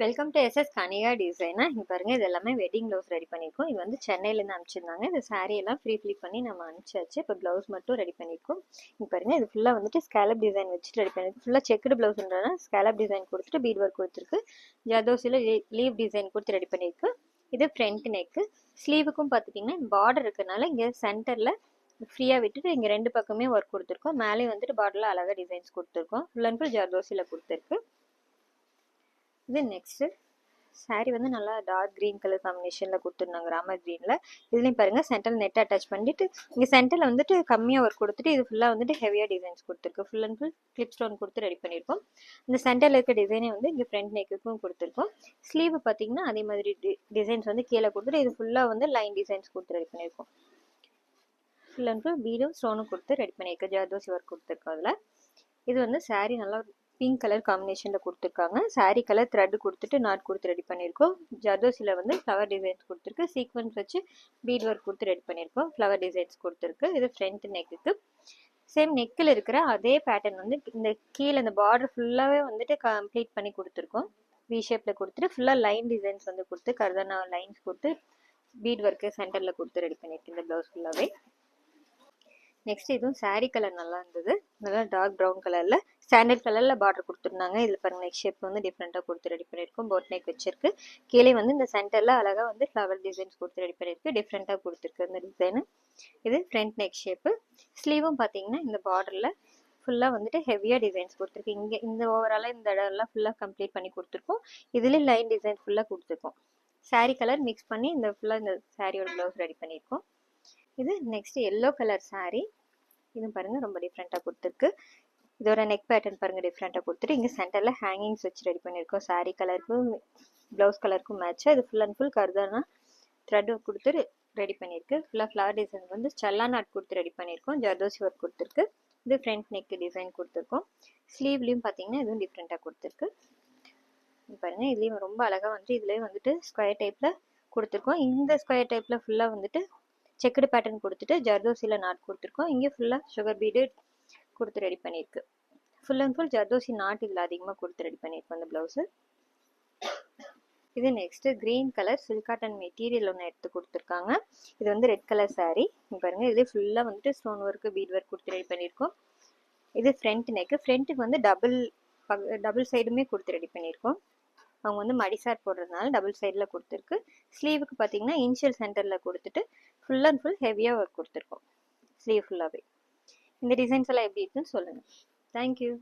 Welcome to SS Kanika டிசைனா. இங்கே பாருங்கள், இது எல்லாமே வெட்டிங் ப்ளவுஸ் ரெடி பண்ணியிருக்கோம். இது வந்து சென்னையிலேருந்து அனுப்பிச்சிருந்தாங்க. இந்த சாரீ எல்லாம் ஃப்ளிப் பண்ணி நம்ம அனுப்பிச்சாச்சு. இப்போ ப்ளவுஸ் மட்டும் ரெடி பண்ணியிருக்கோம். இங்கே பாருங்கள், இது ஃபுல்லாக வந்துட்டு ஸ்கேலப் டிசைன் வச்சுட்டு ரெடி பண்ணியிருக்கு. ஃபுல்லாக செக்குடு ப்ளவுஸ்ன்றதுனா ஸ்கேலப் டிசைன் கொடுத்துட்டு பீட் ஒர்க் கொடுத்துருக்கு. ஜர்தோசியில் லீவ் டிசைன் கொடுத்து ரெடி பண்ணியிருக்கு. இது ஃப்ரண்ட் நெக்கு. ஸ்லீவுக்கும் பார்த்துட்டிங்கன்னா பார்டர் இருக்கிறதுனால இங்கே சென்டரில் ஃப்ரீயாக விட்டுட்டு இங்கே ரெண்டு பக்கமே ஒர்க் கொடுத்துருக்கோம். மேலே வந்துட்டு பார்டரில் அழகாக டிசைன்ஸ் கொடுத்துருக்கோம். ஃபுல் அண்ட் ஃபுல் ஜர்தோசியில் கொடுத்துருக்கு. இது நெக்ஸ்ட்டு சாரீ வந்து நல்லா டார்க் க்ரீன் கலர் காம்பினேஷனில் கொடுத்துருந்தாங்க, ராமர் க்ரீனில். இதுலேயும் பாருங்கள், சென்டரில் நெட் அட்டாச் பண்ணிட்டு இங்கே சென்டரில் வந்துட்டு கம்மியாக ஒர்க் கொடுத்துட்டு இது ஃபுல்லாக வந்துட்டு ஹெவியாக டிசைன்ஸ் கொடுத்துருக்கு. Full and full clip stone கொடுத்து ரெடி பண்ணியிருக்கோம். இந்த சென்டரில் இருக்க டிசைனே வந்து இங்கே ஃப்ரண்ட் நெக்குக்கும் கொடுத்துருக்கோம். ஸ்லீவ் பார்த்தீங்கன்னா அதே மாதிரி டிசைன்ஸ் வந்து கீழே கொடுத்துட்டு இது ஃபுல்லாக வந்து லைன் டிசைன்ஸ் கொடுத்து ரெடி பண்ணியிருக்கோம். ஃபுல் அண்ட் ஃபுல் பீடும் ஸ்டோனும் கொடுத்து ரெடி பண்ணியிருக்கோம். ஜர்தோசி ஒர்க் கொடுத்துருக்கோம். அதில் இது வந்து சாரீ நல்லா பிங்க் கலர் காம்பினேஷனில் கொடுத்துருக்காங்க. சாரீ கலர் த்ரெட் கொடுத்துட்டு நாட் கொடுத்து ரெடி பண்ணியிருக்கோம். ஜர்தோசியில் வந்து ஃப்ளவர் டிசைன்ஸ் கொடுத்துருக்கு. சீக்வன்ஸ் வச்சு பீட் ஒர்க் கொடுத்து ரெடி பண்ணியிருக்கோம். ஃப்ளவர் டிசைன்ஸ் கொடுத்துருக்கு. இது ஃப்ரண்ட் நெக்குக்கு. சேம் நெக்கில் இருக்கிற அதே பேட்டர்ன் வந்து இந்த கீழே இந்த பார்டர் ஃபுல்லாகவே வந்துட்டு கம்ப்ளீட் பண்ணி கொடுத்துருக்கோம். வி ஷேப்பில் கொடுத்துட்டு ஃபுல்லாக லைன் டிசைன்ஸ் வந்து கொடுத்து கர்தானா லைன்ஸ் கொடுத்து பீட் ஒர்க்கு சென்டரில் கொடுத்து ரெடி பண்ணியிருக்கேன் இந்த ப்ளவுஸ் ஃபுல்லாகவே. நெக்ஸ்ட் இதுவும் சாரீ கலர் நல்லா இருந்தது. நல்லா டார்க் ப்ரௌன் கலரில் ஸ்டாண்டர்ட் கலரில் பார்டர் கொடுத்துருந்தாங்க. இதில் பாருங்கள், நெக் ஷேப் வந்து டிஃப்ரெண்ட்டாக கொடுத்து ரெடி பண்ணியிருக்கோம். போட் நெக் வச்சிருக்கு. கீழே வந்து இந்த சென்டரில் அழகாக வந்து ஃப்ளவர் டிசைன்ஸ் கொடுத்து ரெடி பண்ணியிருக்கு. டிஃப்ரெண்ட்டாக கொடுத்துருக்கு இந்த டிசைனு. இது ஃப்ரண்ட் நெக் ஷேப்பு. ஸ்லீவும் பார்த்தீங்கன்னா இந்த பார்டரில் ஃபுல்லாக வந்துட்டு ஹெவியாக டிசைன்ஸ் கொடுத்துருக்கு. இங்கே இந்த ஓவராலாக இந்த இடம்லாம் ஃபுல்லாக கம்ப்ளீட் பண்ணி கொடுத்துருக்கோம். இதுலேயும் லைன் டிசைன் ஃபுல்லாக கொடுத்துருக்கோம். சாரீ கலர் மிக்ஸ் பண்ணி இந்த ஃபுல்லாக இந்த சாரியோட ப்ளவுஸ் ரெடி பண்ணியிருக்கோம். இது நெக்ஸ்ட் எல்லோ கலர் சாரீ. இது பாருங்க, ரொம்ப டிஃப்ரெண்ட்டாக கொடுத்துருக்கு. இதோட நெக் பேட்டர்ன் பாருங்க, டிஃப்ரெண்ட்டாக கொடுத்துட்டு இங்கே சென்டரில் ஹேங்கிங்ஸ் வச்சு ரெடி பண்ணியிருக்கோம். சாரீ கலருக்கும் ப்ளவுஸ் கலருக்கும் மேட்சாக இது ஃபுல் அண்ட் ஃபுல் கர்தானா த்ரெட் கொடுத்து ரெடி பண்ணியிருக்கு. ஃபுல்லாக ஃப்ளவர் டிசைன் வந்து சல்லா நாட் கொடுத்து ரெடி பண்ணியிருக்கோம். ஜர்தோசி ஒர்க் கொடுத்துருக்கு. இது ஃப்ரண்ட் நெக் டிசைன் கொடுத்துருக்கோம். ஸ்லீவ்லேயும் பார்த்தீங்கன்னா இதுவும் டிஃப்ரெண்ட்டாக கொடுத்துருக்கு. பாருங்கள், இதுலேயும் ரொம்ப அழகாக வந்துட்டு இதுலேயும் வந்துட்டு ஸ்கொயர் டைப்பில் கொடுத்துருக்கோம். இந்த ஸ்கொயர் டைப்பில் ஃபுல்லாக வந்துட்டு செக்குடு பேட்டர்ன் கொடுத்துட்டு ஜர்தோசியில் நாட் கொடுத்துருக்கோம். இங்கே ஃபுல்லாக சுகர் பீடு கொடுத்து ரெடி பண்ணியிருக்கு. Full and full zardozi not இதில் அதிகமாக கொடுத்து ரெடி பண்ணியிருக்கோம் அந்த ப்ளவுஸு. இது next green colour silk cotton material ஒன்று எடுத்து கொடுத்துருக்காங்க. இது வந்து ரெட் கலர் சாரீ. பாருங்கள், இது ஃபுல்லாக வந்துட்டு ஸ்டோன் ஒர்க்கு பீட் ஒர்க் கொடுத்து ரெடி பண்ணியிருக்கோம். இது ஃப்ரண்ட் நெக்கு. ஃப்ரண்ட்டுக்கு வந்து டபுள் சைடுமே கொடுத்து ரெடி பண்ணியிருக்கோம். அவங்க வந்து மடிசார் போடுறதுனால டபுள் சைடில் கொடுத்துருக்கு. ஸ்லீவுக்கு பார்த்தீங்கன்னா இனிஷியல் சென்டரில் கொடுத்துட்டு ஃபுல் அண்ட் ஃபுல் ஹெவியாக ஒர்க் கொடுத்துருக்கோம் ஸ்லீவ் ஃபுல்லாகவே. இந்த டிசைன்ஸ் எல்லாம் எப்படி இருக்குன்னு சொல்லுங்கள். தேங்க்யூ.